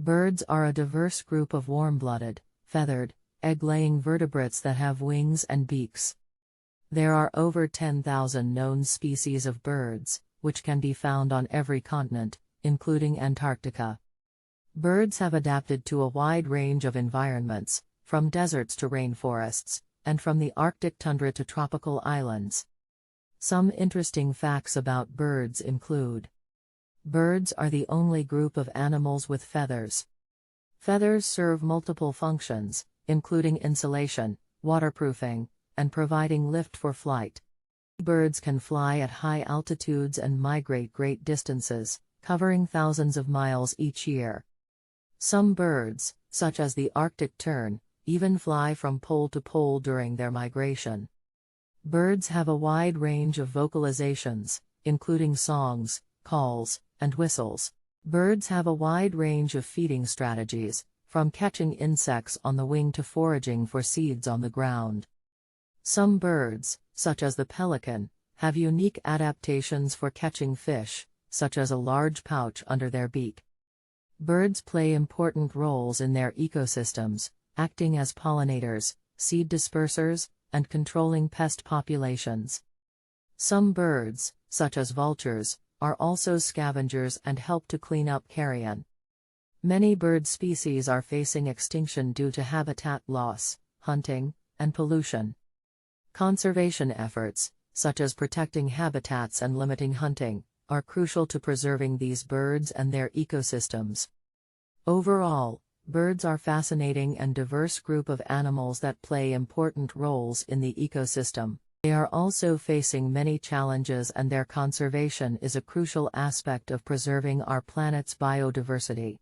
Birds are a diverse group of warm-blooded, feathered, egg-laying vertebrates that have wings and beaks. There are over 10,000 known species of birds, which can be found on every continent, including Antarctica. Birds have adapted to a wide range of environments, from deserts to rainforests, and from the Arctic tundra to tropical islands. Some interesting facts about birds include: birds are the only group of animals with feathers. Feathers serve multiple functions, including insulation, waterproofing, and providing lift for flight. Birds can fly at high altitudes and migrate great distances, covering thousands of miles each year. Some birds, such as the Arctic tern, even fly from pole to pole during their migration. Birds have a wide range of vocalizations, including songs, calls, and whistles. Birds have a wide range of feeding strategies, from catching insects on the wing to foraging for seeds on the ground. Some birds, such as the pelican, have unique adaptations for catching fish, such as a large pouch under their beak. Birds play important roles in their ecosystems, acting as pollinators, seed dispersers, and controlling pest populations. Some birds, such as vultures, are also scavengers and help to clean up carrion. Many bird species are facing extinction due to habitat loss, hunting, and pollution. Conservation efforts, such as protecting habitats and limiting hunting, are crucial to preserving these birds and their ecosystems. Overall, birds are a fascinating and diverse group of animals that play important roles in the ecosystem. They are also facing many challenges, and their conservation is a crucial aspect of preserving our planet's biodiversity.